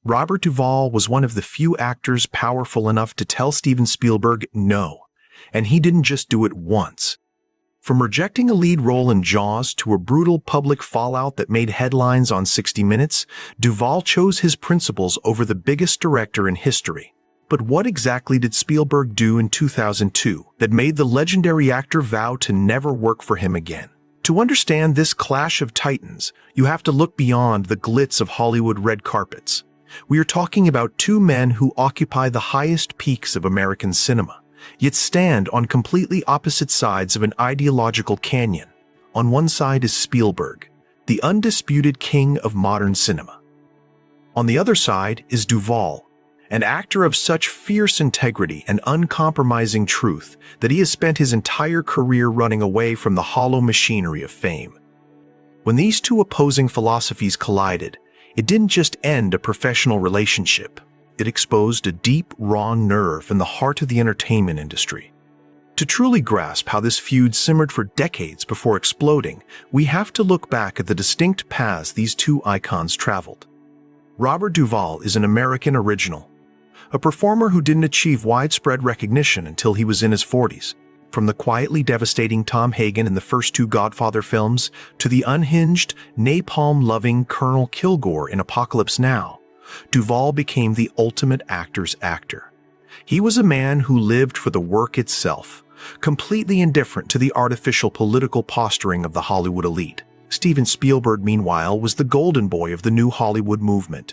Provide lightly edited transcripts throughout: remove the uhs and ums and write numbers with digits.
Robert Duvall was one of the few actors powerful enough to tell Steven Spielberg no, and he didn't just do it once. From rejecting a lead role in Jaws to a brutal public fallout that made headlines on 60 Minutes, Duvall chose his principles over the biggest director in history. But what exactly did Spielberg do in 2002 that made the legendary actor vow to never work for him again? To understand this clash of titans, you have to look beyond the glitz of Hollywood red carpets. We are talking about two men who occupy the highest peaks of American cinema, yet stand on completely opposite sides of an ideological canyon. On one side is Spielberg, the undisputed king of modern cinema. On the other side is Duvall, an actor of such fierce integrity and uncompromising truth that he has spent his entire career running away from the hollow machinery of fame. When these two opposing philosophies collided, it didn't just end a professional relationship. It exposed a deep, raw nerve in the heart of the entertainment industry. To truly grasp how this feud simmered for decades before exploding, we have to look back at the distinct paths these two icons traveled. Robert Duvall is an American original, a performer who didn't achieve widespread recognition until he was in his 40s. From the quietly devastating Tom Hagen in the first two Godfather films to the unhinged, napalm-loving Colonel Kilgore in Apocalypse Now, Duvall became the ultimate actor's actor. He was a man who lived for the work itself, completely indifferent to the artificial political posturing of the Hollywood elite. Steven Spielberg, meanwhile, was the golden boy of the new Hollywood movement.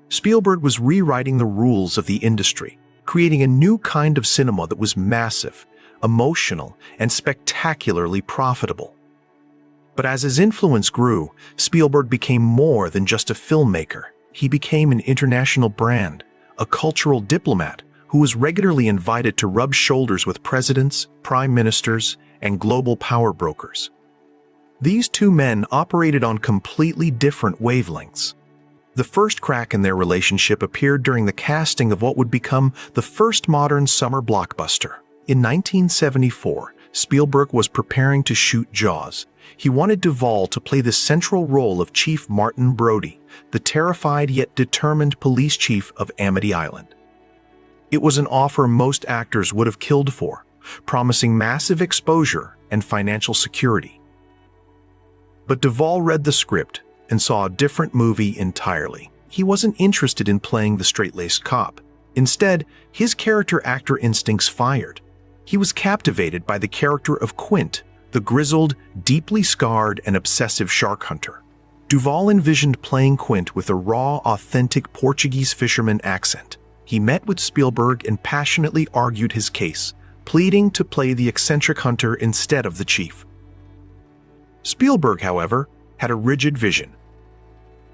Spielberg was rewriting the rules of the industry, creating a new kind of cinema that was massive, emotional, and spectacularly profitable. But as his influence grew, Spielberg became more than just a filmmaker. He became an international brand, a cultural diplomat who was regularly invited to rub shoulders with presidents, prime ministers, and global power brokers. These two men operated on completely different wavelengths. The first crack in their relationship appeared during the casting of what would become the first modern summer blockbuster. In 1974, Spielberg was preparing to shoot Jaws. He wanted Duvall to play the central role of Chief Martin Brody, the terrified yet determined police chief of Amity Island. It was an offer most actors would have killed for, promising massive exposure and financial security. But Duvall read the script and saw a different movie entirely. He wasn't interested in playing the straight-laced cop. Instead, his character-actor instincts fired. He was captivated by the character of Quint, the grizzled, deeply scarred, and obsessive shark hunter. Duvall envisioned playing Quint with a raw, authentic Portuguese fisherman accent. He met with Spielberg and passionately argued his case, pleading to play the eccentric hunter instead of the chief. Spielberg, however, had a rigid vision.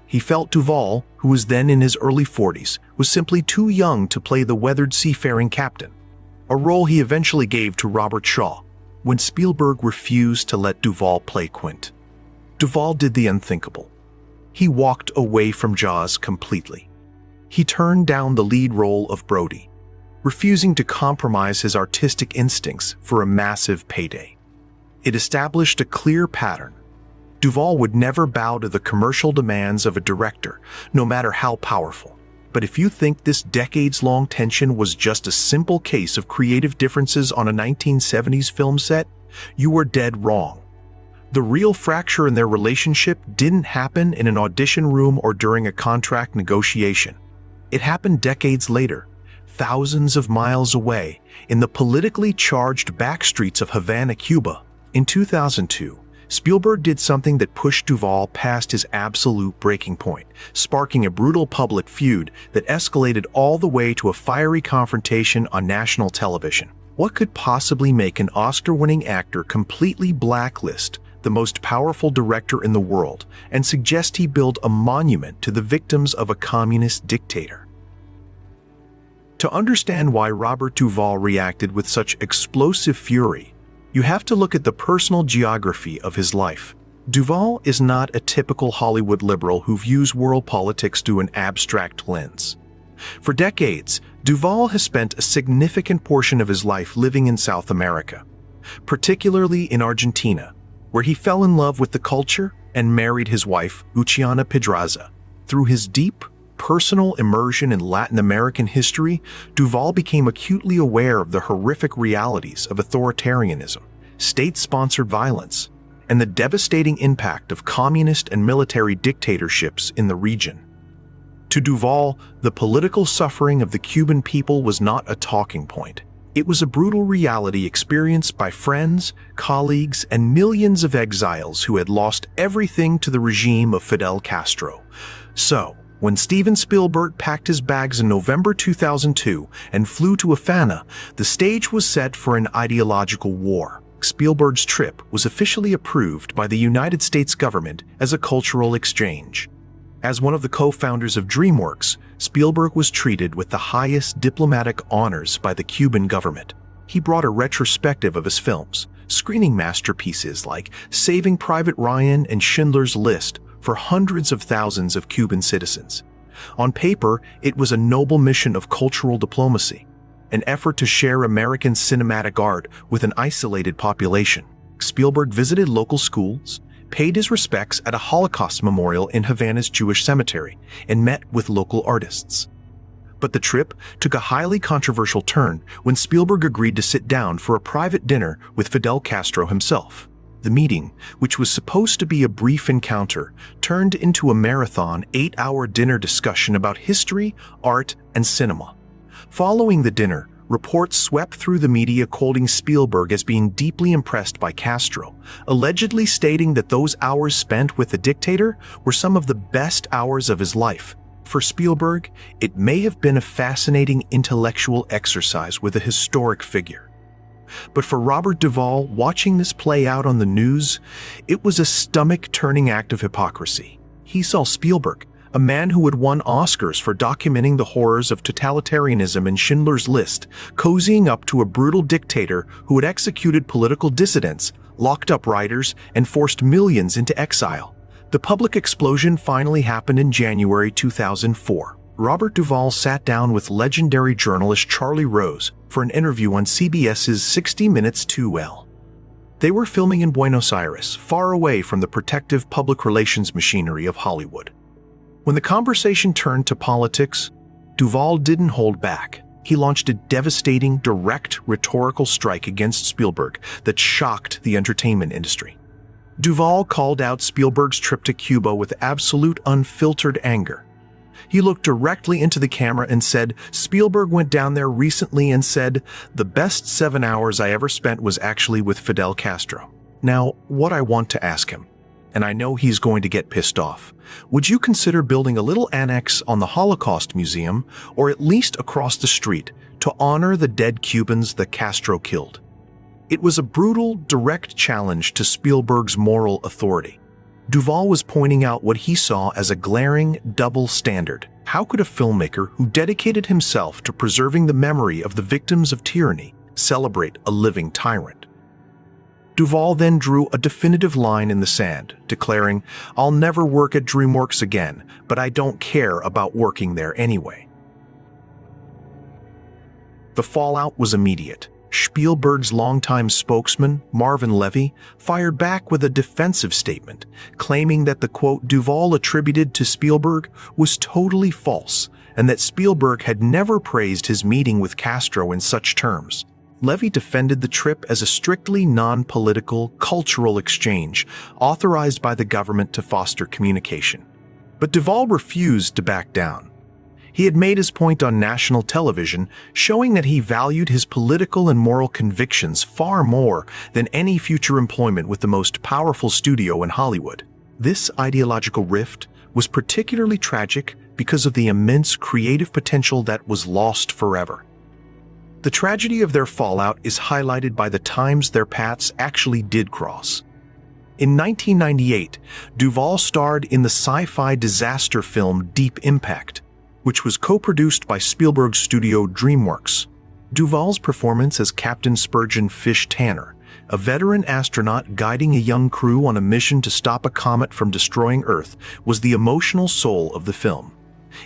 He felt Duvall, who was then in his early 40s, was simply too young to play the weathered seafaring captain, a role he eventually gave to Robert Shaw, when Spielberg refused to let Duvall play Quint. Duvall did the unthinkable. He walked away from Jaws completely. He turned down the lead role of Brody, refusing to compromise his artistic instincts for a massive payday. It established a clear pattern. Duvall would never bow to the commercial demands of a director, no matter how powerful. But if you think this decades-long tension was just a simple case of creative differences on a 1970s film set, you were dead wrong. The real fracture in their relationship didn't happen in an audition room or during a contract negotiation. It happened decades later, thousands of miles away, in the politically charged backstreets of Havana, Cuba. In 2002, Spielberg did something that pushed Duvall past his absolute breaking point, sparking a brutal public feud that escalated all the way to a fiery confrontation on national television. What could possibly make an Oscar-winning actor completely blacklist the most powerful director in the world and suggest he build a monument to the victims of a communist dictator? To understand why Robert Duvall reacted with such explosive fury, you have to look at the personal geography of his life. Duvall is not a typical Hollywood liberal who views world politics through an abstract lens. For decades, Duvall has spent a significant portion of his life living in South America, particularly in Argentina, where he fell in love with the culture and married his wife, Luciana Pedraza. Through his deep, personal immersion in Latin American history, Duvall became acutely aware of the horrific realities of authoritarianism, state-sponsored violence, and the devastating impact of communist and military dictatorships in the region. To Duvall, the political suffering of the Cuban people was not a talking point. It was a brutal reality experienced by friends, colleagues, and millions of exiles who had lost everything to the regime of Fidel Castro. So, when Steven Spielberg packed his bags in November 2002 and flew to Havana, the stage was set for an ideological war. Spielberg's trip was officially approved by the United States government as a cultural exchange. As one of the co-founders of DreamWorks, Spielberg was treated with the highest diplomatic honors by the Cuban government. He brought a retrospective of his films, screening masterpieces like Saving Private Ryan and Schindler's List for hundreds of thousands of Cuban citizens. On paper, it was a noble mission of cultural diplomacy, an effort to share American cinematic art with an isolated population. Spielberg visited local schools, paid his respects at a Holocaust memorial in Havana's Jewish cemetery, and met with local artists. But the trip took a highly controversial turn when Spielberg agreed to sit down for a private dinner with Fidel Castro himself. The meeting, which was supposed to be a brief encounter, turned into a marathon 8-hour dinner discussion about history, art, and cinema. Following the dinner, reports swept through the media quoting Spielberg as being deeply impressed by Castro, allegedly stating that those hours spent with the dictator were some of the best hours of his life. For Spielberg, it may have been a fascinating intellectual exercise with a historic figure. But for Robert Duvall, watching this play out on the news, it was a stomach-turning act of hypocrisy. He saw Spielberg, a man who had won Oscars for documenting the horrors of totalitarianism in Schindler's List, cozying up to a brutal dictator who had executed political dissidents, locked up writers, and forced millions into exile. The public explosion finally happened in January 2004. Robert Duvall sat down with legendary journalist Charlie Rose for an interview on CBS's 60 Minutes 2L. They were filming in Buenos Aires, far away from the protective public relations machinery of Hollywood. When the conversation turned to politics, Duvall didn't hold back. He launched a devastating, direct, rhetorical strike against Spielberg that shocked the entertainment industry. Duvall called out Spielberg's trip to Cuba with absolute unfiltered anger. He looked directly into the camera and said, "Spielberg went down there recently and said, the best 7 hours I ever spent was actually with Fidel Castro." Now, what I want to ask him, and I know he's going to get pissed off, would you consider building a little annex on the Holocaust Museum, or at least across the street, to honor the dead Cubans that Castro killed? It was a brutal, direct challenge to Spielberg's moral authority. Duvall was pointing out what he saw as a glaring double standard. How could a filmmaker who dedicated himself to preserving the memory of the victims of tyranny celebrate a living tyrant? Duvall then drew a definitive line in the sand, declaring, "I'll never work at DreamWorks again, but I don't care about working there anyway." The fallout was immediate. Spielberg's longtime spokesman, Marvin Levy, fired back with a defensive statement, claiming that the quote Duvall attributed to Spielberg was totally false and that Spielberg had never praised his meeting with Castro in such terms. Levy defended the trip as a strictly non-political, cultural exchange authorized by the government to foster communication. But Duvall refused to back down. He had made his point on national television, showing that he valued his political and moral convictions far more than any future employment with the most powerful studio in Hollywood. This ideological rift was particularly tragic because of the immense creative potential that was lost forever. The tragedy of their fallout is highlighted by the times their paths actually did cross. In 1998, Duvall starred in the sci-fi disaster film Deep Impact, which was co-produced by Spielberg's studio DreamWorks. Duvall's performance as Captain Spurgeon Fish Tanner, a veteran astronaut guiding a young crew on a mission to stop a comet from destroying Earth, was the emotional soul of the film.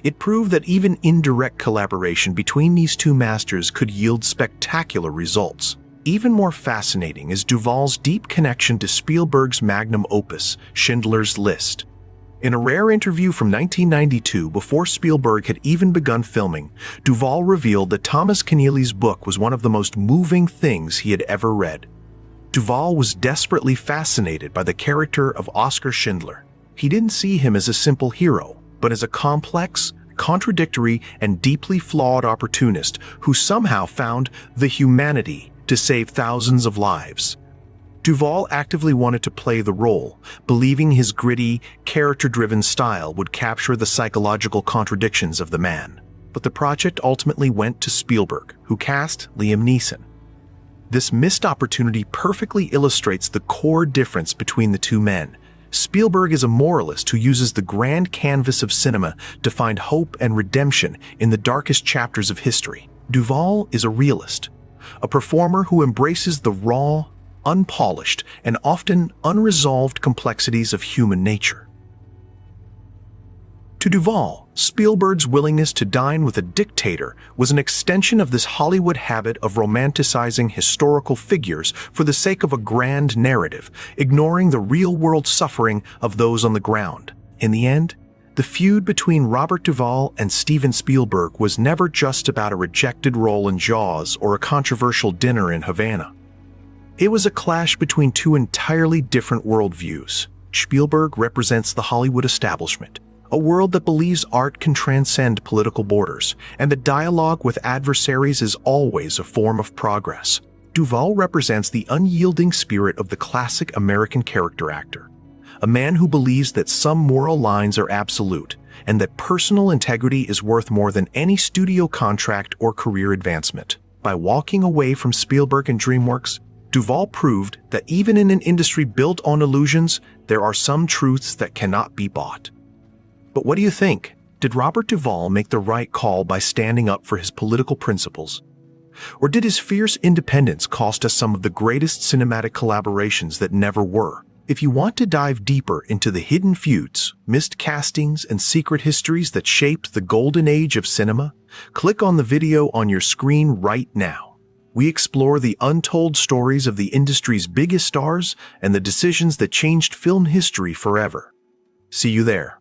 It proved that even indirect collaboration between these two masters could yield spectacular results. Even more fascinating is Duvall's deep connection to Spielberg's magnum opus, Schindler's List. In a rare interview from 1992, before Spielberg had even begun filming, Duvall revealed that Thomas Keneally's book was one of the most moving things he had ever read. Duvall was desperately fascinated by the character of Oskar Schindler. He didn't see him as a simple hero, but as a complex, contradictory, and deeply flawed opportunist who somehow found the humanity to save thousands of lives. Duvall actively wanted to play the role, believing his gritty, character-driven style would capture the psychological contradictions of the man. But the project ultimately went to Spielberg, who cast Liam Neeson. This missed opportunity perfectly illustrates the core difference between the two men. Spielberg is a moralist who uses the grand canvas of cinema to find hope and redemption in the darkest chapters of history. Duvall is a realist, a performer who embraces the raw, unpolished, and often unresolved complexities of human nature. To Duvall, Spielberg's willingness to dine with a dictator was an extension of this Hollywood habit of romanticizing historical figures for the sake of a grand narrative, ignoring the real-world suffering of those on the ground. In the end, the feud between Robert Duvall and Steven Spielberg was never just about a rejected role in Jaws or a controversial dinner in Havana. It was a clash between two entirely different worldviews. Spielberg represents the Hollywood establishment, a world that believes art can transcend political borders, and that dialogue with adversaries is always a form of progress. Duvall represents the unyielding spirit of the classic American character actor, a man who believes that some moral lines are absolute, and that personal integrity is worth more than any studio contract or career advancement. By walking away from Spielberg and DreamWorks, Duvall proved that even in an industry built on illusions, there are some truths that cannot be bought. But what do you think? Did Robert Duvall make the right call by standing up for his political principles? Or did his fierce independence cost us some of the greatest cinematic collaborations that never were? If you want to dive deeper into the hidden feuds, missed castings, and secret histories that shaped the golden age of cinema, click on the video on your screen right now. We explore the untold stories of the industry's biggest stars and the decisions that changed film history forever. See you there.